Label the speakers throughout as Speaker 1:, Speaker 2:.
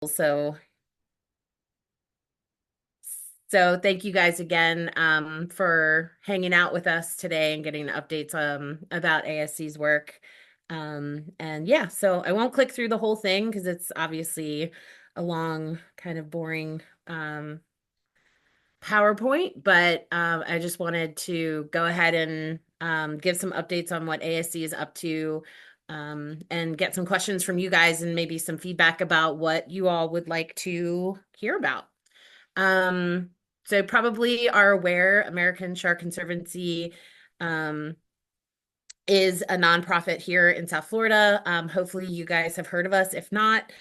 Speaker 1: So, so thank you guys again for hanging out with us today and getting updates about ASC's work. And yeah, so I won't click through the whole thing because it's obviously a long, kind of boring PowerPoint, but I just wanted to go ahead and give some updates on what ASC is up to, and get some questions from you guys and maybe some feedback about what you all would like to hear about. Um, so probably are aware American Shark Conservancy um, is a nonprofit here in South Florida. Hopefully you guys have heard of us. If not,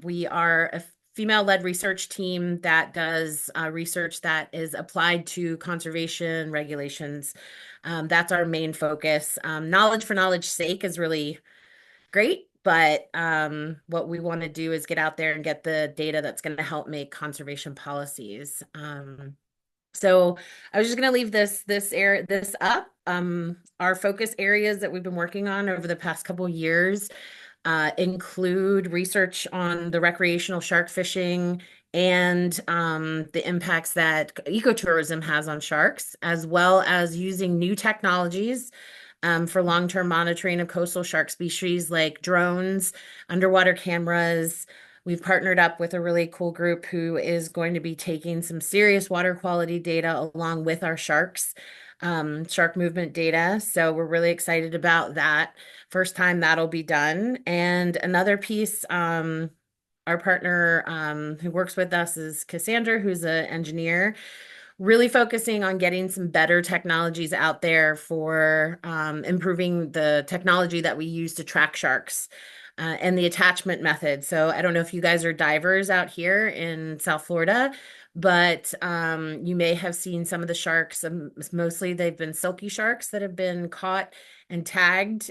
Speaker 1: we are a female-led research team that does research that is applied to conservation regulations. That's our main focus. Knowledge for knowledge sake is really great, but what we want to do is get out there and get the data that's going to help make conservation policies. So I was just going to leave this up. Our focus areas that we've been working on over the past couple of years include research on the recreational shark fishing and the impacts that ecotourism has on sharks, as well as using new technologies for long-term monitoring of coastal shark species like drones, underwater cameras. We've partnered up with a really cool group who is going to be taking some serious water quality data along with our sharks, shark movement data. So we're really excited about that. First time that'll be done. And another piece, our partner who works with us is Cassandra, who's an engineer, really focusing on getting some better technologies out there for improving the technology that we use to track sharks. And the attachment method. So I don't know if you guys are divers out here in South Florida, but you may have seen some of the sharks. Mostly they've been silky sharks that have been caught and tagged.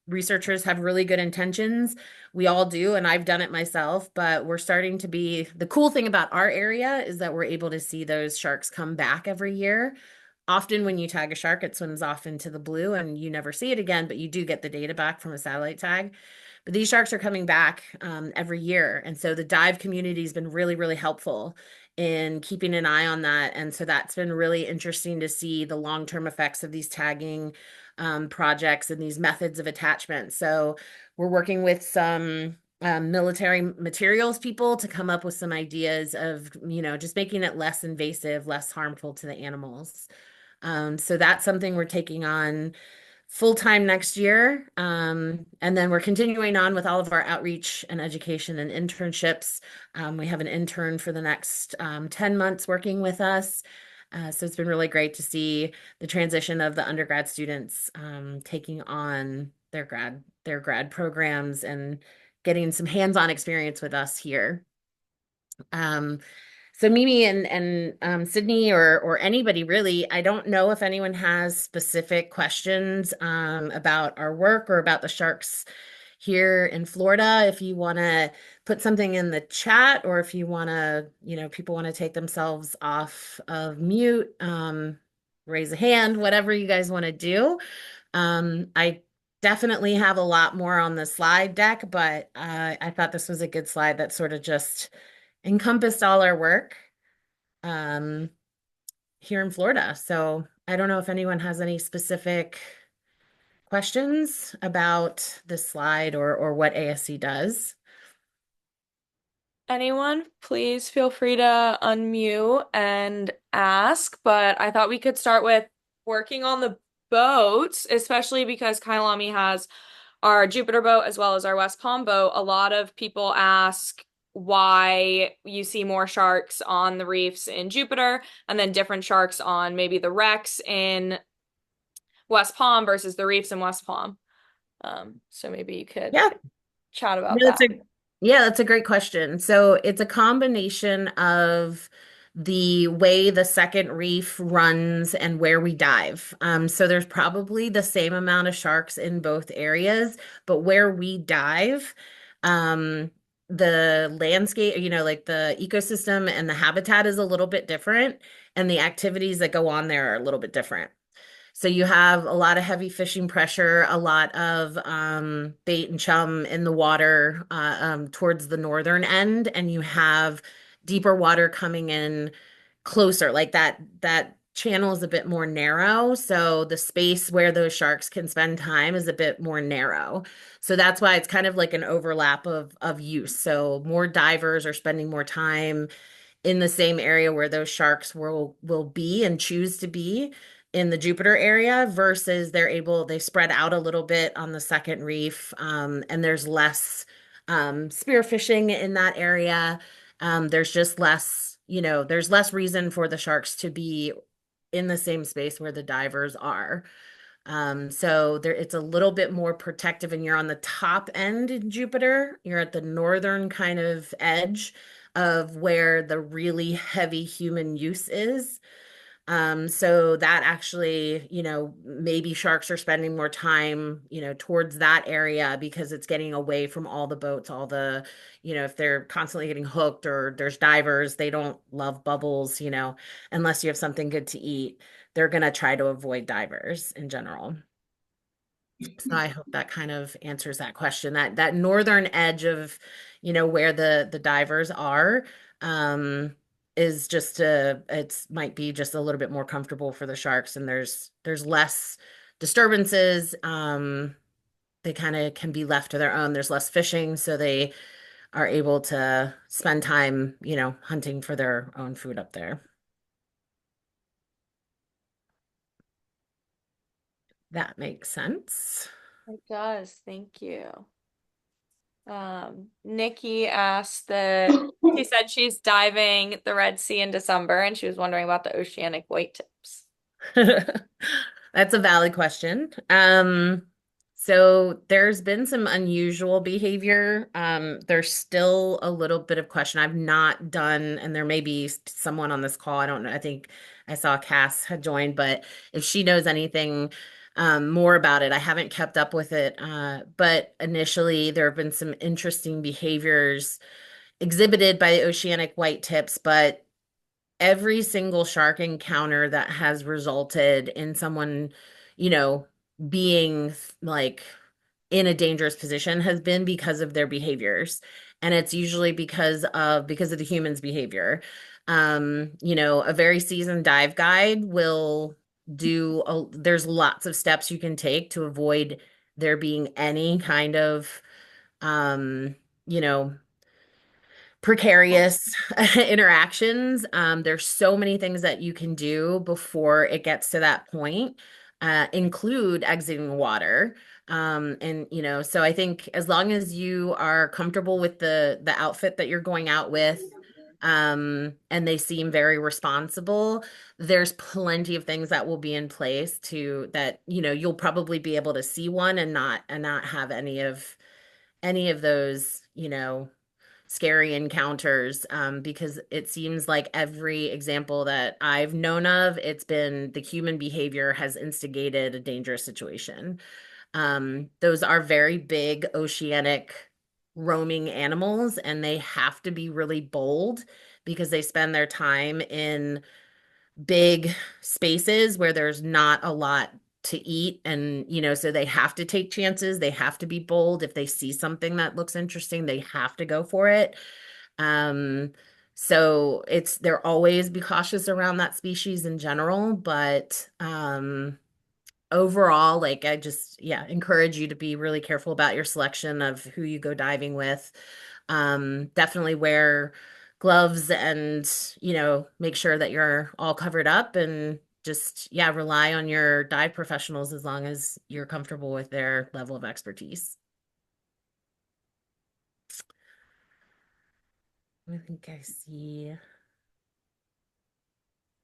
Speaker 1: Researchers have really good intentions. We all do, and I've done it myself, but we're starting to be, the cool thing about our area is that we're able to see those sharks come back every year. Often when you tag a shark, it swims off into the blue and you never see it again, but you do get the data back from a satellite tag. But these sharks are coming back every year. And so the dive community has been really, really helpful in keeping an eye on that. And so that's been really interesting to see the long-term effects of these tagging projects and these methods of attachment. So we're working with some military materials people to come up with some ideas of, just making it less invasive, less harmful to the animals. So that's something we're taking on full time next year. And then we're continuing on with all of our outreach and education and internships. We have an intern for the next 10 months working with us. So it's been really great to see the transition of the undergrad students taking on their grad programs and getting some hands-on experience with us here. Um, so Mimi and Sydney or anybody really, I don't know if anyone has specific questions about our work or about the sharks here in Florida. If you want to put something in the chat, or if you want to, people want to take themselves off of mute, raise a hand, whatever you guys want to do. I definitely have a lot more on the slide deck, but I thought this was a good slide that sort of just encompassed all our work um, here in Florida. So I don't know if anyone has any specific questions about this slide or what ASC does.
Speaker 2: Anyone, please feel free to unmute and ask, but I thought we could start with working on the boats, especially because Kailami has our Jupiter boat as well as our West Palm boat. A lot of people ask why you see more sharks on the reefs in Jupiter and then different sharks on maybe the wrecks in West Palm versus the reefs in West Palm. So maybe you could
Speaker 1: Yeah,
Speaker 2: chat about
Speaker 1: no,
Speaker 2: that.
Speaker 1: that's a great question. So it's a combination of the way the second reef runs and where we dive. So there's probably the same amount of sharks in both areas, but where we dive, um, the landscape, like the ecosystem and the habitat is a little bit different, and the activities that go on there are a little bit different. So you have a lot of heavy fishing pressure, a lot of bait and chum in the water towards the northern end, and you have deeper water coming in closer. Like that channel is a bit more narrow, so the space where those sharks can spend time is a bit more narrow. So that's why it's kind of like an overlap of use. So more divers are spending more time in the same area where those sharks will be and choose to be in the Jupiter area versus they spread out a little bit on the second reef, and there's less spearfishing in that area. There's just less, there's less reason for the sharks to be in the same space where the divers are. So there it's a little bit more protective, and you're on the top end in Jupiter. You're at the northern kind of edge of where the really heavy human use is. So that actually, maybe sharks are spending more time, towards that area because it's getting away from all the boats, if they're constantly getting hooked or there's divers, they don't love bubbles, unless you have something good to eat, they're gonna try to avoid divers in general. So I hope that kind of answers that question. That northern edge of, where the divers are, um, is just it's might be just a little bit more comfortable for the sharks, and there's less disturbances. They kind of can be left to their own. There's less fishing, so they are able to spend time, hunting for their own food up there. That makes sense.
Speaker 2: It does. Thank you. Nikki asked that she said she's diving the Red Sea in December and she was wondering about the oceanic white tips.
Speaker 1: That's a valid question. So there's been some unusual behavior. There's still a little bit of question. I've not done, and there may be someone on this call. I don't know. I think I saw Cass had joined, but if she knows anything more about it, I haven't kept up with it. But initially, there have been some interesting behaviors exhibited by the oceanic white tips, but every single shark encounter that has resulted in someone, you know, being like in a dangerous position has been because of their behaviors. And it's usually because of the human's behavior. A very seasoned dive guide will there's lots of steps you can take to avoid there being any kind of um, you know, precarious interactions. There's so many things that you can do before it gets to that point, include exiting water. And so I think as long as you are comfortable with the outfit that you're going out with, and they seem very responsible, there's plenty of things that will be in place to that, you'll probably be able to see one and not have any of those, scary encounters, because it seems like every example that I've known of, it's been the human behavior has instigated a dangerous situation. Those are very big oceanic roaming animals, and they have to be really bold because they spend their time in big spaces where there's not a lot to eat, and so they have to take chances, they have to be bold. If they see something that looks interesting, they have to go for it. um so they're always be cautious around that species in general, but overall, like I just, yeah, encourage you to be really careful about your selection of who you go diving with. Definitely wear gloves and, make sure that you're all covered up, and just, yeah, rely on your dive professionals as long as you're comfortable with their level of expertise. I think I see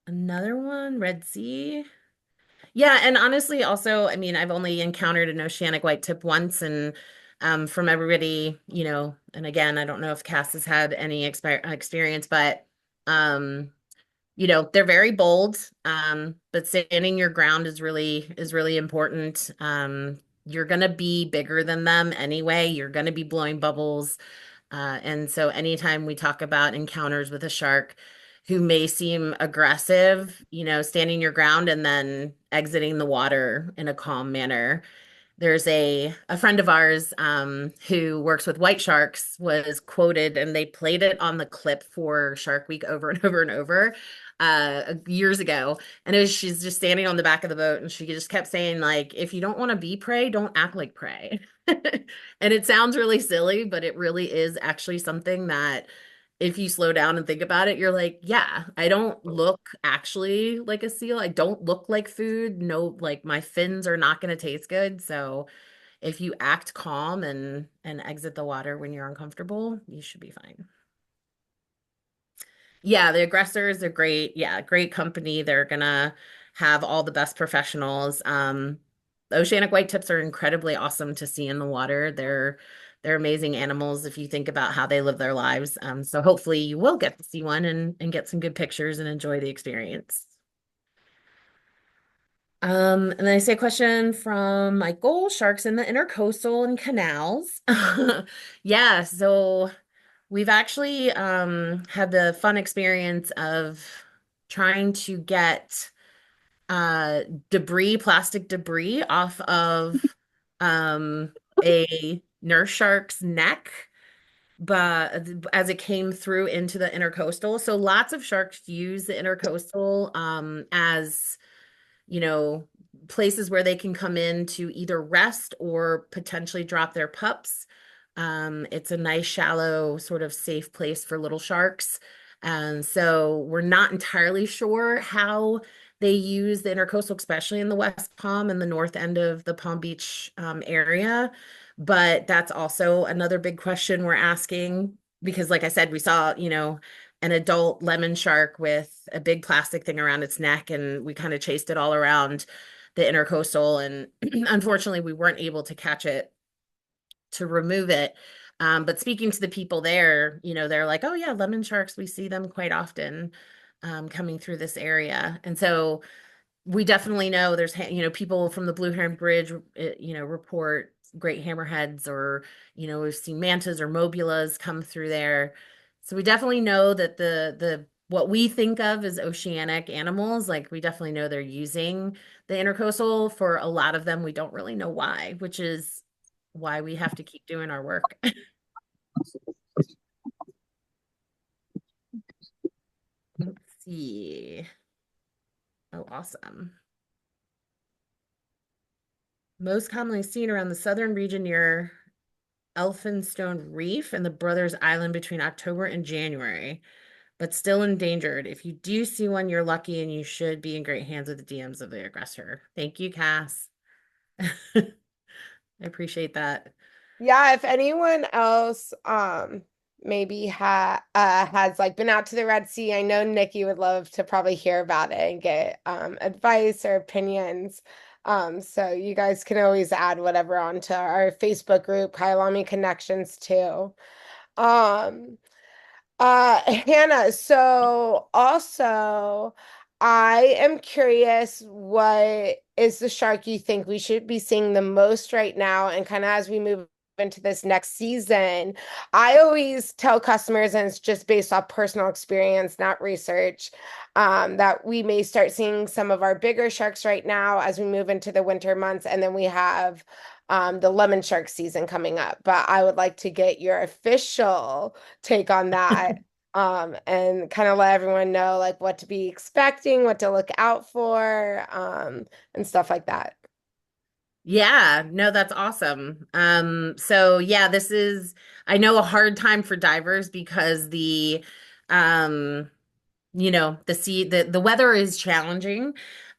Speaker 1: another one, Red Sea. Yeah, and honestly, also, I mean, I've only encountered an oceanic white tip once, and from everybody, and again, I don't know if Cass has had any experience, but um, they're very bold, but standing your ground is really important. You're gonna be bigger than them anyway. You're gonna be blowing bubbles, and so anytime we talk about encounters with a shark, who may seem aggressive, standing your ground and then exiting the water in a calm manner. There's a friend of ours who works with white sharks was quoted, and they played it on the clip for Shark Week over and over and over years ago. And she's just standing on the back of the boat, and she just kept saying, like, if you don't want to be prey, don't act like prey. And it sounds really silly, but it really is actually something that if you slow down and think about it, you're like, yeah, I don't look actually like a seal. I don't look like food. No, like my fins are not going to taste good. So if you act calm and exit the water when you're uncomfortable, you should be fine. Yeah, the aggressors are great. Yeah, great company. They're gonna have all the best professionals. Oceanic white tips are incredibly awesome to see in the water. They're amazing animals if you think about how they live their lives. So hopefully you will get to see one and get some good pictures and enjoy the experience. And then I see a question from Michael, sharks in the intercoastal and canals. Yeah, so we've actually had the fun experience of trying to get uh plastic debris off of um a nurse shark's neck, but as it came through into the intercoastal. So lots of sharks use the intercoastal as you know, places where they can come in to either rest or potentially drop their pups. It's a nice, shallow, sort of safe place for little sharks. And so we're not entirely sure how they use the intercoastal, especially in the West Palm and the north end of the Palm Beach area. But that's also another big question we're asking because, like I said, we saw, an adult lemon shark with a big plastic thing around its neck, and we kind of chased it all around the intercoastal. And unfortunately, we weren't able to catch it to remove it. But speaking to the people there, they're like, oh, yeah, lemon sharks, we see them quite often coming through this area. And so we definitely know there's people from the Blue Heron Bridge report great hammerheads, or we've seen mantas or mobulas come through there. So we definitely know that the what we think of as oceanic animals, like we definitely know they're using the intercoastal. For a lot of them we don't really know why, which is why we have to keep doing our work. Let's see. Oh, awesome. Most commonly seen around the southern region near Elphinstone Reef and the Brothers Island between October and January, but still endangered. If you do see one, you're lucky and you should be in great hands with the DMs of the aggressor. Thank you, Cass. I appreciate that.
Speaker 3: Yeah, if anyone else maybe has like been out to the Red Sea, I know Nikki would love to probably hear about it and get advice or opinions. So you guys can always add whatever onto our Facebook group, Kyalami Connections too. Um Hannah, so also I am curious, what is the shark you think we should be seeing the most right now? And kind of as we move into this next season, I always tell customers, and it's just based off personal experience, not research, that we may start seeing some of our bigger sharks right now as we move into the winter months, and then we have the lemon shark season coming up. But I would like to get your official take on that, and kind of let everyone know like what to be expecting, what to look out for, and stuff like that.
Speaker 1: Yeah, no, that's awesome. So yeah, this is, I know, a hard time for divers because um, the weather is challenging.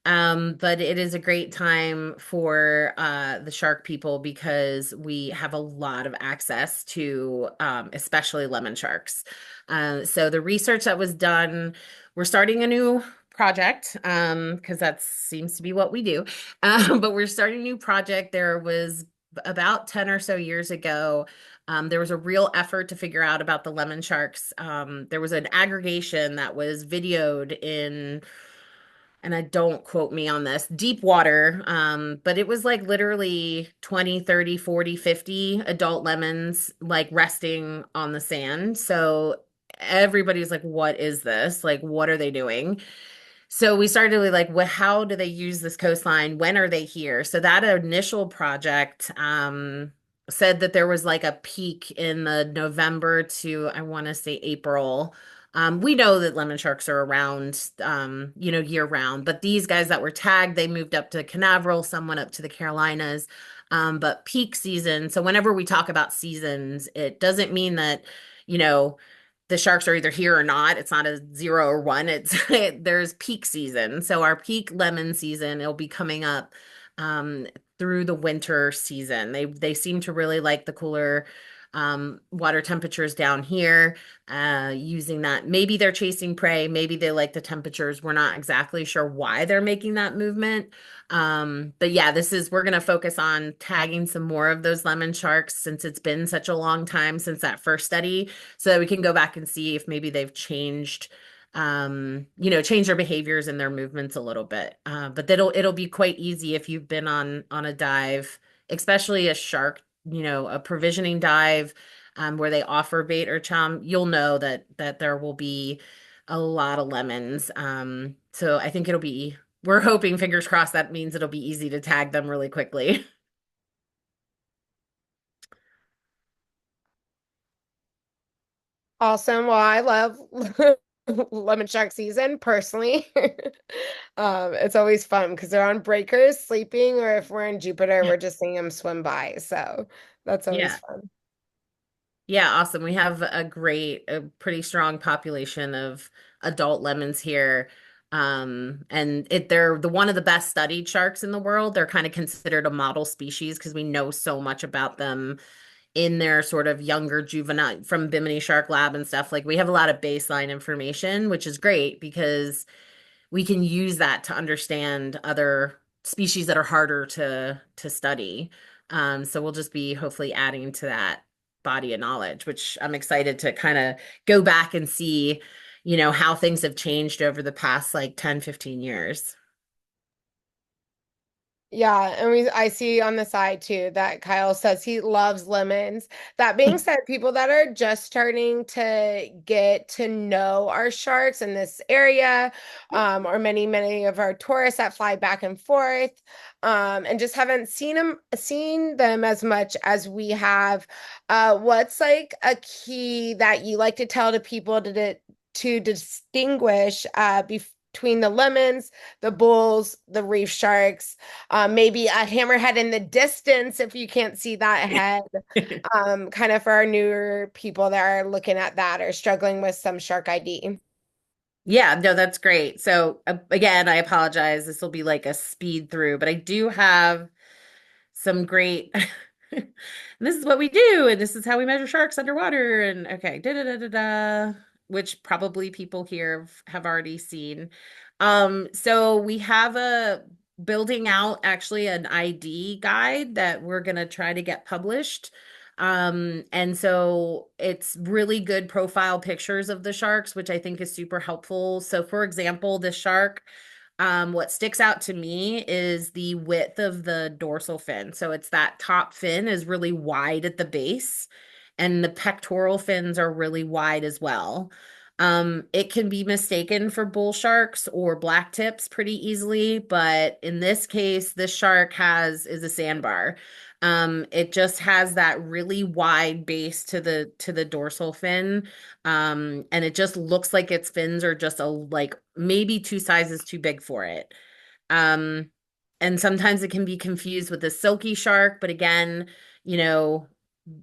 Speaker 1: But it is a great time for the shark people because we have a lot of access to especially lemon sharks. So the research that was done, we're starting a new project because that seems to be what we do. But we're starting a new project. There was about 10 or so years ago, there was a real effort to figure out about the lemon sharks. There was an aggregation that was videoed in, and I don't quote me on this, deep water. But it was like literally 20, 30, 40, 50 adult lemons like resting on the sand. So everybody was like, what is this? Like, what are they doing? So we started to like, well, how do they use this coastline? When are they here? So that initial project said that there was like a peak in the November to, I want to say April. We know that lemon sharks are around, year round, but these guys that were tagged, they moved up to Canaveral, some went up to the Carolinas. But peak season, so whenever we talk about seasons, it doesn't mean that, you know, the sharks are either here or not. It's not a 0 or 1. It's there's peak season. So our peak lemon season, it'll be coming up um, through the winter season. They seem to really like the cooler water temperatures down here. Using that, maybe they're chasing prey. Maybe they like the temperatures. We're not exactly sure why they're making that movement. But yeah, we're going to focus on tagging some more of those lemon sharks since it's been such a long time since that first study so that we can go back and see if maybe they've changed changed their behaviors and their movements a little bit. But it'll be quite easy if you've been on a dive, especially a shark, a provisioning dive, where they offer bait or chum. You'll know that there will be a lot of lemons. So I think we're hoping, fingers crossed, that means it'll be easy to tag them really quickly.
Speaker 3: Awesome. Well, I love lemon shark season personally. It's always fun because they're on breakers sleeping, or if we're in Jupiter, we're just seeing them swim by. So that's always
Speaker 1: Yeah.
Speaker 3: fun.
Speaker 1: Yeah, awesome. We have a pretty strong population of adult lemons here. And they're one of the best studied sharks in the world. They're kind of considered a model species because we know so much about them in their sort of younger juvenile from Bimini Shark Lab and stuff. Like we have a lot of baseline information, which is great because we can use that to understand other species that are harder to study. So we'll just be hopefully adding to that body of knowledge, which I'm excited to kind of go back and see, how things have changed over the past like 10, 15 years.
Speaker 3: Yeah, and I see on the side too that Kyle says he loves lemons. That being said, people that are just starting to get to know our sharks in this area, or many of our tourists that fly back and forth, and just haven't seen them as much as we have. What's like a key that you like to tell to people to distinguish between the lemons, the bulls, the reef sharks? Maybe a hammerhead in the distance if you can't see that head. Kind of for our newer people that are looking at that or struggling with some shark ID.
Speaker 1: Yeah, no, that's great. So again, I apologize. This will be like a speed through, but I do have some great and this is what we do and this is how we measure sharks underwater and okay da da da da da, which probably people here have already seen. So we have a building out actually an ID guide that we're going to try to get published. And so it's really good profile pictures of the sharks, which I think is super helpful. So for example, the shark, what sticks out to me is the width of the dorsal fin. So it's that top fin is really wide at the base, and the pectoral fins are really wide as well. It can be mistaken for bull sharks or black tips pretty easily, but in this case, this shark is a sandbar. It just has that really wide base to the dorsal fin. And it just looks like its fins are just like maybe two sizes too big for it. Um, and sometimes it can be confused with a silky shark, but again, you know,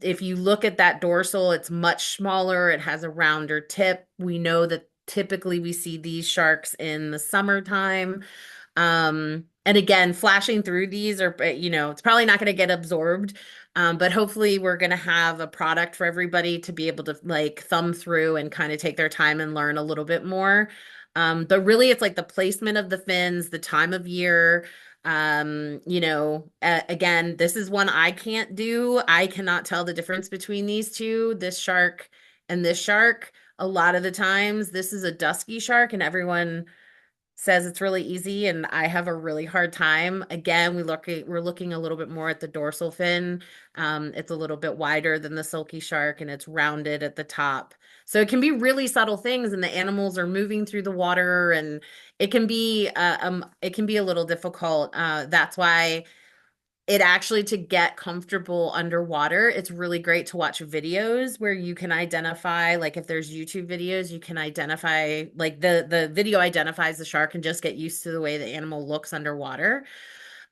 Speaker 1: if you look at that dorsal, it's much smaller. It has a rounder tip. We know that typically we see these sharks in the summertime. And again, flashing through these are, it's probably not going to get absorbed. But hopefully we're going to have a product for everybody to be able to like thumb through and kind of take their time and learn a little bit more. But really it's like the placement of the fins, the time of year. Again, this is one I can't do. I cannot tell the difference between these two, this shark and this shark. A lot of the times, this is a dusky shark, and everyone says it's really easy, and I have a really hard time. Again, we're looking a little bit more at the dorsal fin. It's a little bit wider than the silky shark, and it's rounded at the top. So it can be really subtle things, and the animals are moving through the water, and it can be a little difficult. That's why it actually to get comfortable underwater, it's really great to watch videos where you can identify, like if there's YouTube videos, you can identify like the video identifies the shark and just get used to the way the animal looks underwater.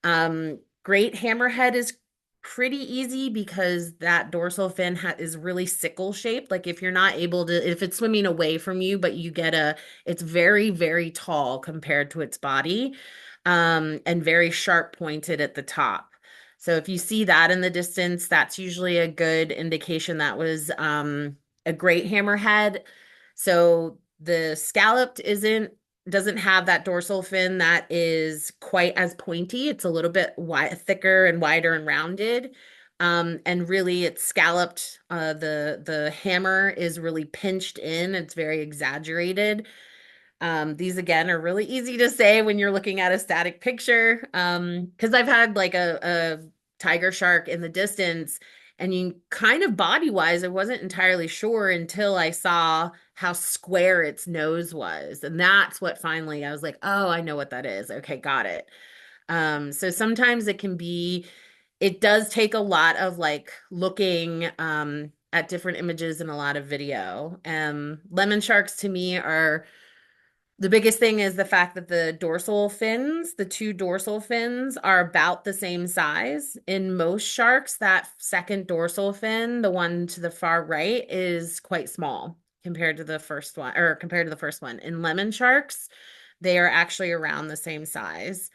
Speaker 1: Great hammerhead is pretty easy because that dorsal fin is really sickle shaped. Like if you're not able to, if it's swimming away from you, but it's very, very tall compared to its body, and very sharp pointed at the top. So if you see that in the distance, that's usually a good indication that was a great hammerhead. So the scalloped doesn't have that dorsal fin that is quite as pointy. It's a little bit thicker and wider and rounded. And really it's scalloped. The hammer is really pinched in. It's very exaggerated. These again are really easy to say when you're looking at a static picture. Because I've had like a tiger shark in the distance, and you kind of body wise, I wasn't entirely sure until I saw how square its nose was. And that's what finally I was like, oh, I know what that is. Okay, got it. So sometimes it does take a lot of like looking at different images and a lot of video. Lemon sharks to me are the biggest thing is the fact that the two dorsal fins are about the same size. In most sharks, that second dorsal fin, the one to the far right, is quite small compared to the first one, or compared to the first one. In lemon sharks, they are actually around the same size.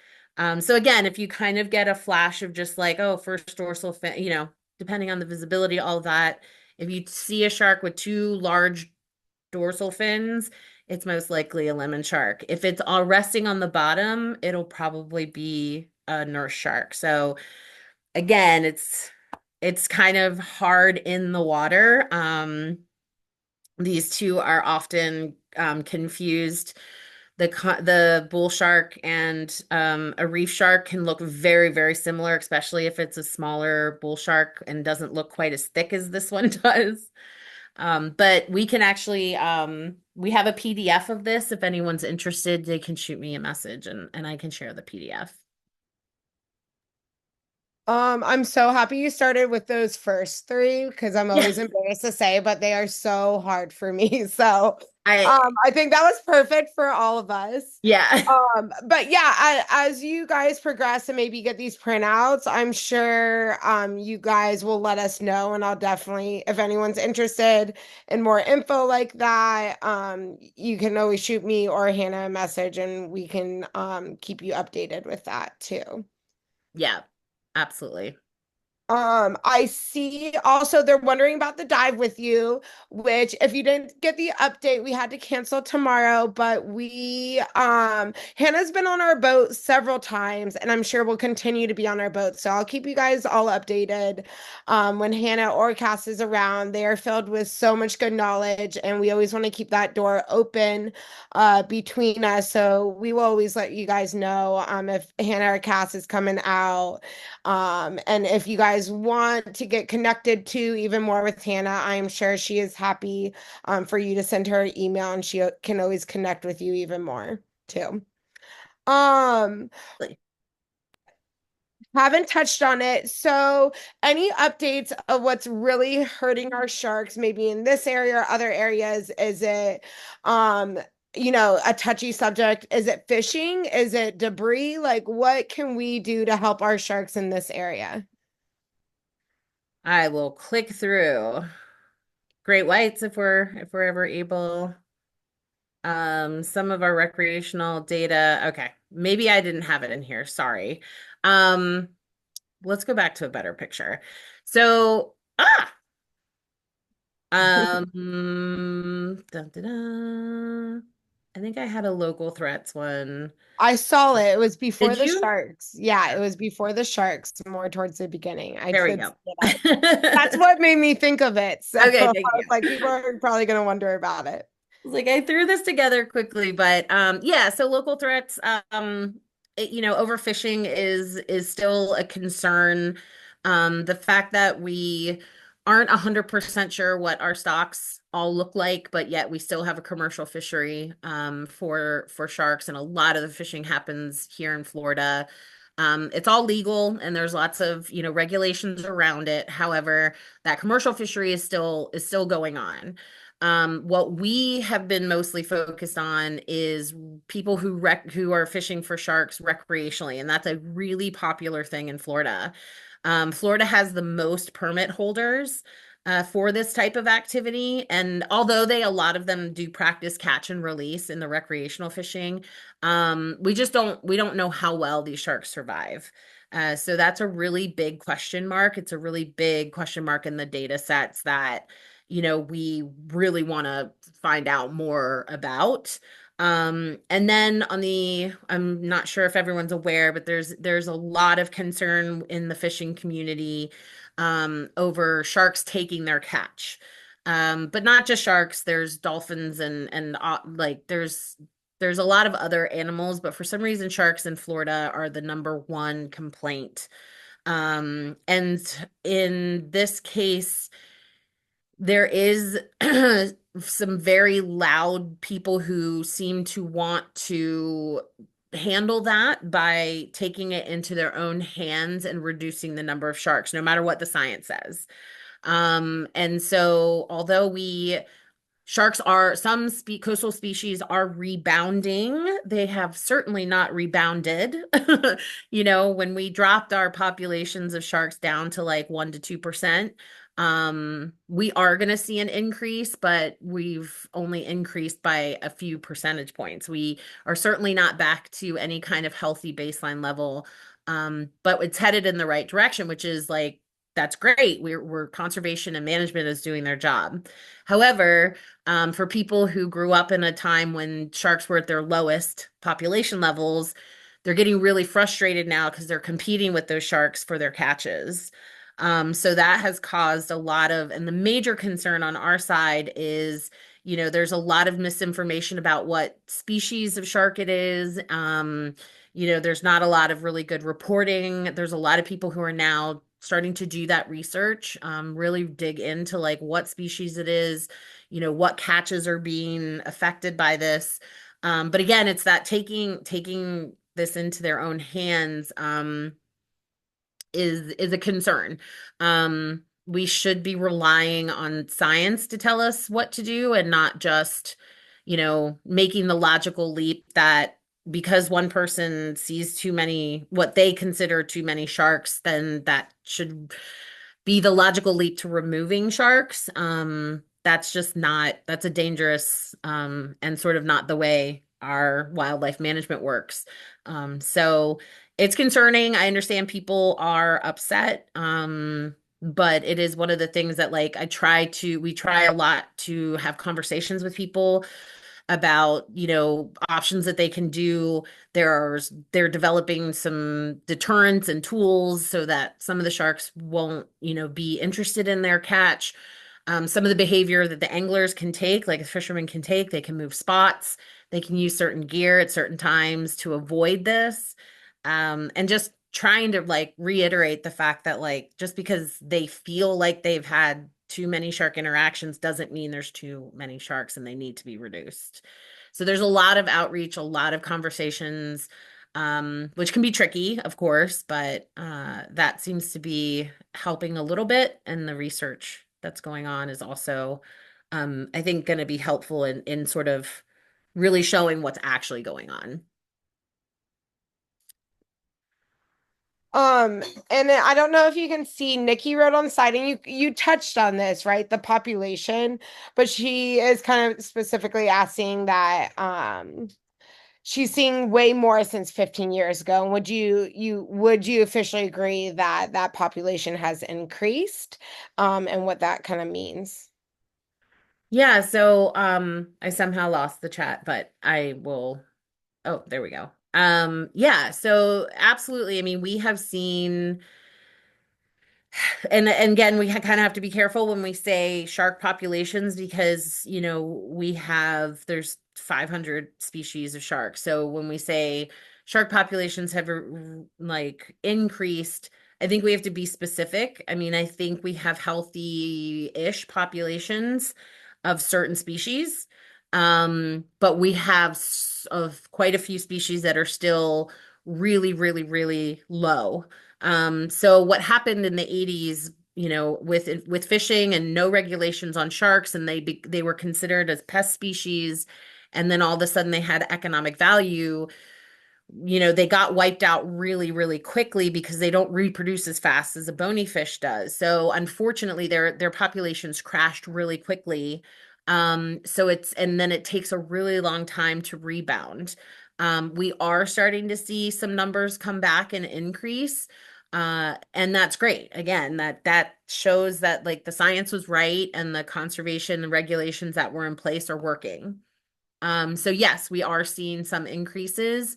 Speaker 1: So again, if you kind of get a flash of just like, oh, first dorsal fin, depending on the visibility, all of that, if you see a shark with two large dorsal fins, it's most likely a lemon shark. If it's all resting on the bottom, it'll probably be a nurse shark. So again, it's kind of hard in the water. These two are often confused. The bull shark and a reef shark can look very, very similar, especially if it's a smaller bull shark and doesn't look quite as thick as this one does. But we can actually we have a PDF of this. If anyone's interested, they can shoot me a message and I can share the PDF.
Speaker 3: I'm so happy you started with those first three because I'm
Speaker 1: Yeah.
Speaker 3: always embarrassed to say, but they are so hard for me. So,
Speaker 1: I
Speaker 3: I think that was perfect for all of us.
Speaker 1: yeah.
Speaker 3: But yeah, as you guys progress and maybe get these printouts, I'm sure you guys will let us know, and I'll definitely, if anyone's interested in more info like that, you can always shoot me or Hannah a message, and we can keep you updated with that too.
Speaker 1: Yeah. Absolutely.
Speaker 3: I see also they're wondering about the dive with you, which if you didn't get the update, we had to cancel tomorrow, but Hannah's been on our boat several times and I'm sure will continue to be on our boat. So I'll keep you guys all updated when Hannah or Cass is around. They are filled with so much good knowledge and we always want to keep that door open between us. So we will always let you guys know if Hannah or Cass is coming out. And if you guys want to get connected to even more with Hannah, I'm sure she is happy for you to send her an email and she can always connect with you even more too. Um, haven't touched on it. So, any updates of what's really hurting our sharks, maybe in this area or other areas? Is it, um, a touchy subject? Is it fishing? Is it debris? Like, what can we do to help our sharks in this area?
Speaker 1: I will click through great whites if we're ever able. Some of our recreational data. Okay, maybe I didn't have it in here. Sorry. Um, let's go back to a better picture. So, dun, dun, dun. I think I had a local threats one.
Speaker 3: I saw it. It was before
Speaker 1: Did
Speaker 3: the
Speaker 1: you?
Speaker 3: sharks. Yeah, it was before the sharks, more towards the beginning. I
Speaker 1: There we
Speaker 3: could
Speaker 1: go.
Speaker 3: see it. That's what made me think of it. So I
Speaker 1: Okay, thank
Speaker 3: was
Speaker 1: you.
Speaker 3: like, people are probably going to wonder about it.
Speaker 1: Like I threw this together quickly, but yeah, so local threats, overfishing is still a concern. The fact that we aren't 100% sure what our stocks all look like, but yet we still have a commercial fishery for sharks, and a lot of the fishing happens here in Florida. It's all legal and there's lots of, regulations around it. However, that commercial fishery is still going on. What we have been mostly focused on is people who are fishing for sharks recreationally, and that's a really popular thing in Florida. Florida has the most permit holders for this type of activity, and although a lot of them do practice catch and release in the recreational fishing, we don't know how well these sharks survive. So that's a really big question mark. It's a really big question mark in the data sets that we really want to find out more about. And then I'm not sure if everyone's aware, but there's a lot of concern in the fishing community over sharks taking their catch. But not just sharks, there's dolphins and like there's a lot of other animals, but for some reason sharks in Florida are the number one complaint. And in this case, there is some very loud people who seem to want to handle that by taking it into their own hands and reducing the number of sharks, no matter what the science says. And so, although some coastal species are rebounding. They have certainly not rebounded. When we dropped our populations of sharks down to like 1 to 2%, we are going to see an increase, but we've only increased by a few percentage points. We are certainly not back to any kind of healthy baseline level. But it's headed in the right direction, which is like that's great. We're conservation and management is doing their job. However, for people who grew up in a time when sharks were at their lowest population levels, they're getting really frustrated now because they're competing with those sharks for their catches. So that has caused and the major concern on our side is, there's a lot of misinformation about what species of shark it is. There's not a lot of really good reporting. There's a lot of people who are now starting to do that research, really dig into like what species it is, what catches are being affected by this. But again, it's that taking this into their own hands, is a concern. We should be relying on science to tell us what to do and not just, making the logical leap that because one person sees too many, what they consider too many sharks, then that should be the logical leap to removing sharks. That's a dangerous, and sort of not the way our wildlife management works. So it's concerning. I understand people are upset. But it is one of the things that like we try a lot to have conversations with people about, options that they can do. They're developing some deterrents and tools so that some of the sharks won't, be interested in their catch. Some of the behavior that the anglers can take, like a fisherman can take, they can move spots, they can use certain gear at certain times to avoid this. And just trying to like reiterate the fact that like just because they feel like they've had too many shark interactions doesn't mean there's too many sharks and they need to be reduced. So there's a lot of outreach, a lot of conversations, which can be tricky, of course, but that seems to be helping a little bit. And the research that's going on is also, I think, going to be helpful in sort of really showing what's actually going on.
Speaker 3: Um, and then I don't know if you can see Nikki wrote on the side, and you touched on this, right? The population, but she is kind of specifically asking that she's seeing way more since 15 years ago. And would you officially agree that that population has increased, and what that kind of means?
Speaker 1: Yeah, so I somehow lost the chat, but I will. Oh, there we go. Yeah, so absolutely. I mean, we have seen And again, we kind of have to be careful when we say shark populations because, there's 500 species of sharks. So when we say shark populations have like increased, I think we have to be specific. I mean, I think we have healthy-ish populations of certain species. But we have of quite a few species that are still really, really, really low. So what happened in the 80s, with fishing and no regulations on sharks, and they were considered as pest species, and then all of a sudden they had economic value. They got wiped out really, really quickly because they don't reproduce as fast as a bony fish does. So unfortunately, their populations crashed really quickly. And then it takes a really long time to rebound. We are starting to see some numbers come back and increase. And that's great. Again, that shows that like the science was right and the conservation and regulations that were in place are working. So yes, we are seeing some increases.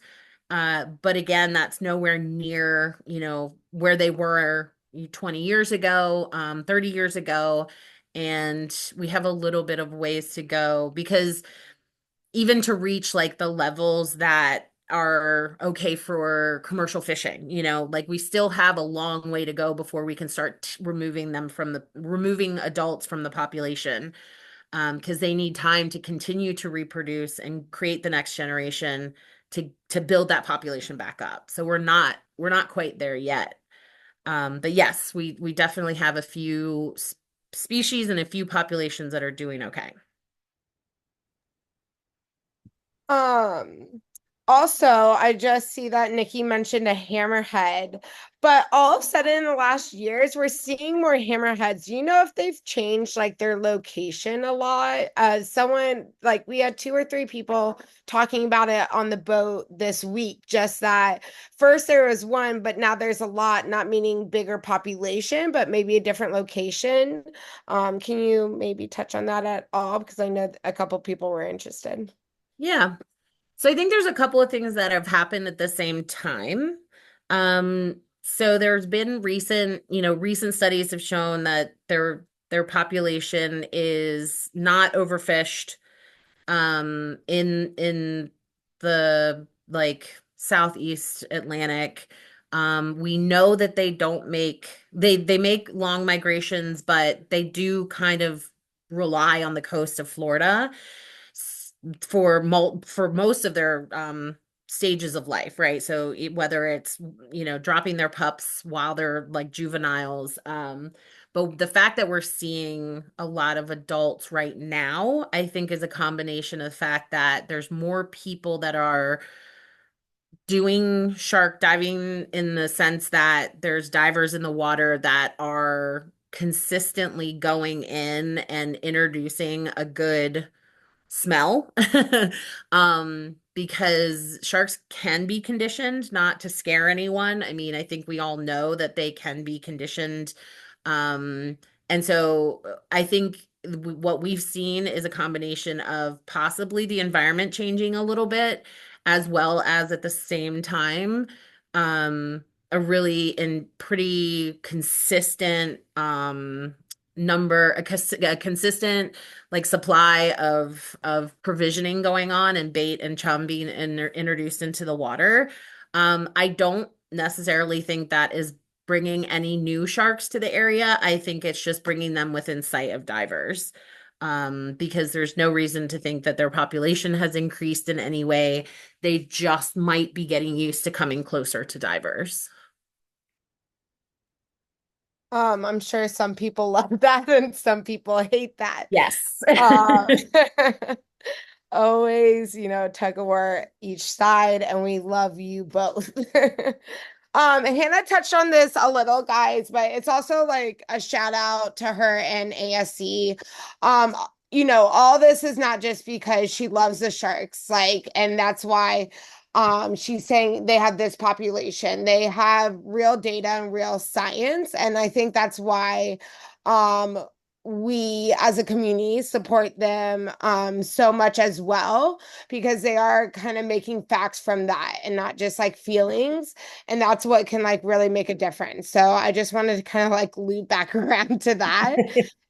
Speaker 1: But again, that's nowhere near, where they were 20 years ago, 30 years ago. And we have a little bit of ways to go because even to reach like the levels that are okay for commercial fishing, like we still have a long way to go before we can start removing adults from the population, because they need time to continue to reproduce and create the next generation to build that population back up. So we're not quite there yet. But yes, we definitely have a few species and a few populations that are doing okay.
Speaker 3: Um, Also, I just see that Nikki mentioned a hammerhead, but all of a sudden in the last years, we're seeing more hammerheads. Do you know if they've changed like their location a lot? Someone like we had two or three people talking about it on the boat this week, just that first there was one, but now there's a lot, not meaning bigger population, but maybe a different location. Can you maybe touch on that at all? Because I know a couple people were interested.
Speaker 1: Yeah. So I think there's a couple of things that have happened at the same time. So there's been recent studies have shown that their population is not overfished in the like Southeast Atlantic. We know that they make long migrations, but they do kind of rely on the coast of Florida for most of their stages of life, right? So whether it's dropping their pups while they're like juveniles, but the fact that we're seeing a lot of adults right now, I think is a combination of the fact that there's more people that are doing shark diving in the sense that there's divers in the water that are consistently going in and introducing a good smell. Because sharks can be conditioned not to scare anyone. I mean, I think we all know that they can be conditioned. And so I think what we've seen is a combination of possibly the environment changing a little bit, as well as at the same time, a really and pretty consistent a consistent like supply of provisioning going on and bait and chum being introduced into the water. I don't necessarily think that is bringing any new sharks to the area. I think it's just bringing them within sight of divers. Because there's no reason to think that their population has increased in any way. They just might be getting used to coming closer to divers.
Speaker 3: I'm sure some people love that and some people hate that.
Speaker 1: Yes.
Speaker 3: Uh, Always, tug of war each side, and we love you both. Hannah touched on this a little, guys, but it's also like a shout out to her and ASC. Um, all this is not just because she loves the sharks, like, and that's why she's saying they have this population. They have real data and real science, and I think that's why um we as a community support them so much as well, because they are kind of making facts from that and not just like feelings, and that's what can like really make a difference. So I just wanted to kind of like loop back around to that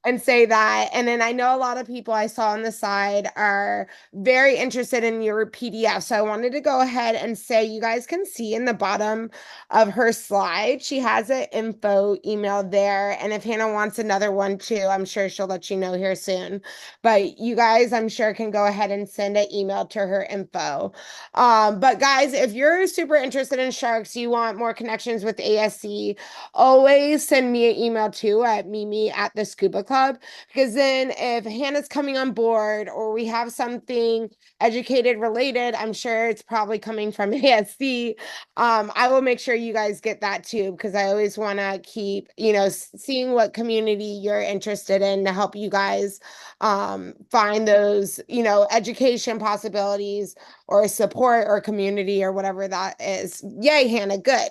Speaker 3: and say that. And then I know a lot of people I saw on the side are very interested in your PDF. So I wanted to go ahead and say you guys can see in the bottom of her slide, she has an info email there. And if Hannah wants another one too, I'm sure she'll let you know here soon. But you guys, I'm sure, can go ahead and send an email to her info. But guys, if you're super interested in sharks, you want more connections with ASC, always send me an email too at Mimi at the Scuba Club. Because then if Hannah's coming on board or we have something educated related, I'm sure it's probably coming from ASC. I will make sure you guys get that too, because I always want to keep, seeing what community you're interested in to help you guys find those, education possibilities or support or community or whatever that is. Yay, Hannah, good.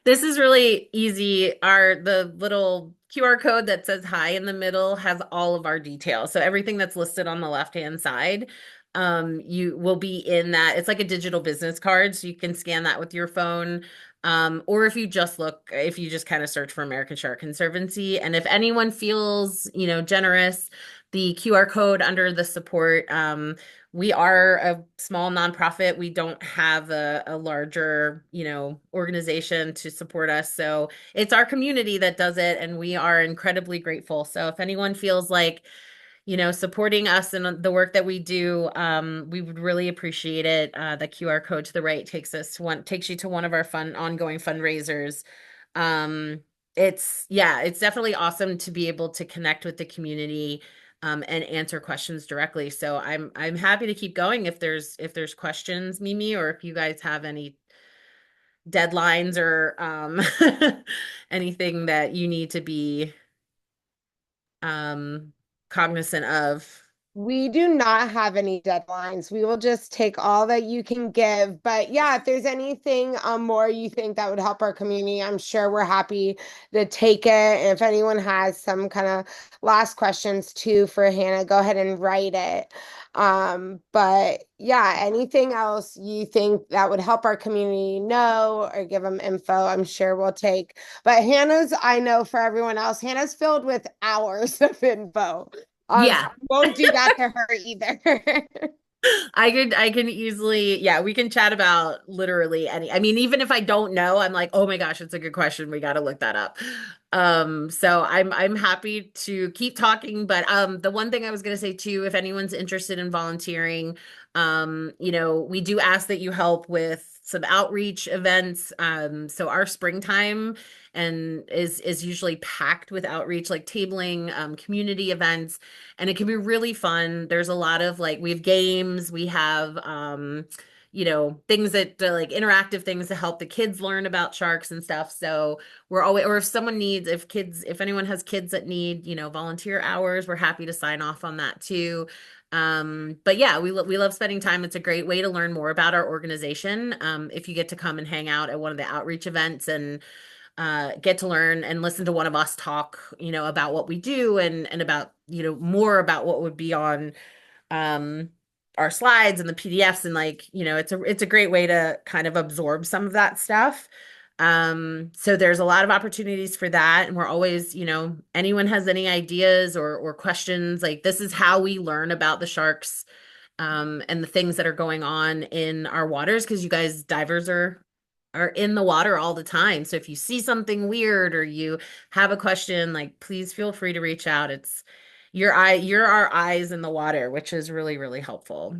Speaker 1: This is really easy. The little QR code that says hi in the middle has all of our details. So everything that's listed on the left-hand side, you will be in that. It's like a digital business card, so you can scan that with your phone. Or if you just kind of search for American Shark Conservancy, and if anyone feels, generous, the QR code under the support, we are a small nonprofit. We don't have a larger, organization to support us. So it's our community that does it, and we are incredibly grateful. So if anyone feels like, supporting us and the work that we do, we would really appreciate it. The QR code to the right takes you to one of our ongoing fundraisers. Um, it's definitely awesome to be able to connect with the community, and answer questions directly. So I'm happy to keep going if there's questions, Mimi, or if you guys have any deadlines or anything that you need to be um cognizant of.
Speaker 3: We do not have any deadlines. We will just take all that you can give. But yeah, if there's anything more you think that would help our community, I'm sure we're happy to take it. And if anyone has some kind of last questions too for Hannah, go ahead and write it. But yeah, anything else you think that would help our community know or give them info, I'm sure we'll take. But Hannah's, I know for everyone else, Hannah's filled with hours of info. So
Speaker 1: Yeah.
Speaker 3: I won't do that to her either.
Speaker 1: I can easily, yeah, we can chat about literally I mean, even if I don't know, I'm like, oh my gosh, it's a good question. We got to look that up. So I'm happy to keep talking, but the one thing I was going to say too, if anyone's interested in volunteering, we do ask that you help with some outreach events. So our springtime and is usually packed with outreach, like tabling, community events, and it can be really fun. There's a lot of like we have games, we have things that like interactive things to help the kids learn about sharks and stuff. So we're always, or if anyone has kids that need, volunteer hours, we're happy to sign off on that too. But yeah, we love spending time. It's a great way to learn more about our organization. If you get to come and hang out at one of the outreach events and get to learn and listen to one of us talk, about what we do and about, more about what would be on um our slides and the PDFs, and like, it's a great way to kind of absorb some of that stuff. So there's a lot of opportunities for that, and we're always, anyone has any ideas or questions, like this is how we learn about the sharks, and the things that are going on in our waters, because you guys divers are in the water all the time. So if you see something weird or you have a question, like please feel free to reach out. You're our eyes in the water, which is really, really helpful.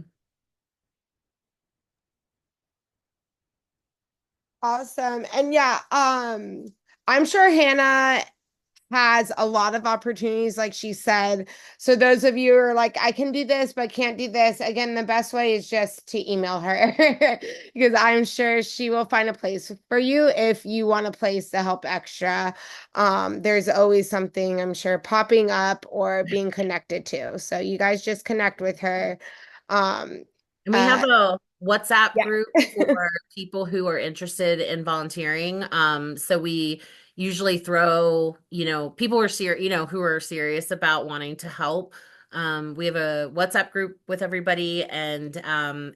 Speaker 3: Awesome. And yeah, I'm sure Hannah has a lot of opportunities, like she said. So those of you who are like, I can do this, but can't do this. Again, the best way is just to email her because I'm sure she will find a place for you if you want a place to help extra. There's always something I'm sure popping up or being connected to. So you guys just connect with her. Um,
Speaker 1: And we have
Speaker 3: uh,
Speaker 1: a WhatsApp
Speaker 3: yeah.
Speaker 1: group for people who are interested in volunteering. So we, usually throw, people are serious, who are serious about wanting to help. We have a WhatsApp group with everybody, and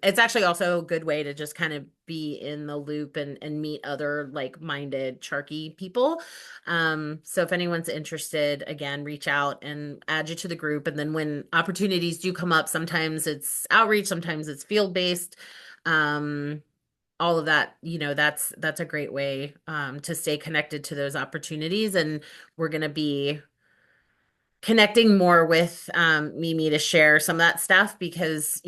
Speaker 1: it's actually also a good way to just kind of be in the loop and meet other like-minded Sharky people. So if anyone's interested, again, reach out and add you to the group. And then when opportunities do come up, sometimes it's outreach, sometimes it's field-based. Um, all of that, that's a great way to stay connected to those opportunities. And we're going to be connecting more with Mimi to share some of that stuff because,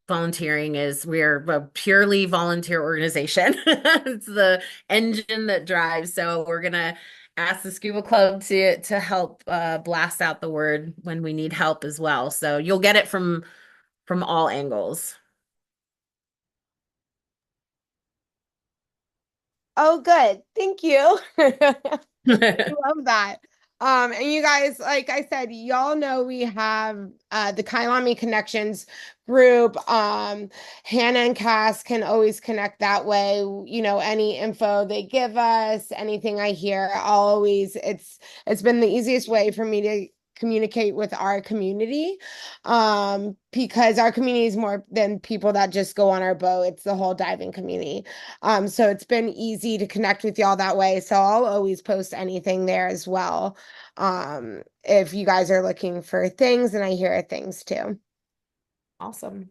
Speaker 1: volunteering we're a purely volunteer organization. It's the engine that drives. So we're gonna ask the scuba club to help blast out the word when we need help as well. So you'll get it from all angles.
Speaker 3: Oh, good. Thank you. Love that. And you guys, like I said, y'all know we have the Kailami Connections group. Hannah and Cass can always connect that way. Any info they give us, anything I hear, I'll always it's been the easiest way for me to communicate with our community. Because our community is more than people that just go on our boat. It's the whole diving community. So it's been easy to connect with y'all that way. So I'll always post anything there as well. If you guys are looking for things and I hear things too.
Speaker 1: Awesome.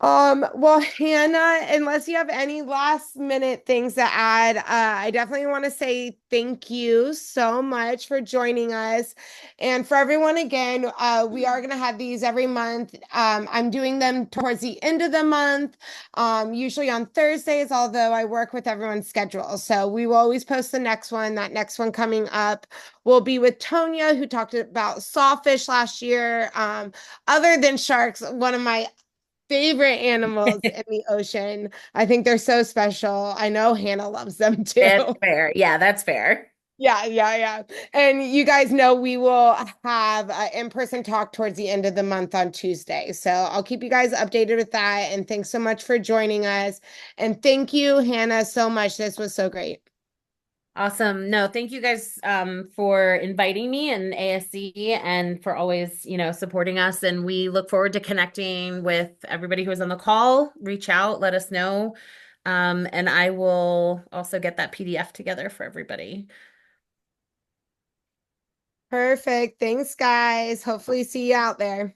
Speaker 3: Well, Hannah, unless you have any last minute things to add, I definitely want to say thank you so much for joining us. And for everyone, again, we are going to have these every month. I'm doing them towards the end of the month, usually on Thursdays, although I work with everyone's schedule. So we will always post the next one. That next one coming up will be with Tonya, who talked about sawfish last year. Other than sharks, one of my favorite animals in the ocean. I think they're so special. I know Hannah loves them too.
Speaker 1: That's fair. Yeah, that's fair.
Speaker 3: Yeah, yeah, yeah. And you guys know we will have an in-person talk towards the end of the month on Tuesday. So I'll keep you guys updated with that. And thanks so much for joining us. And thank you, Hannah, so much. This was so great.
Speaker 1: Awesome. No, thank you guys for inviting me and ASC and for always, supporting us. And we look forward to connecting with everybody who was on the call. Reach out, let us know. And I will also get that PDF together for everybody.
Speaker 3: Perfect. Thanks, guys. Hopefully see you out there.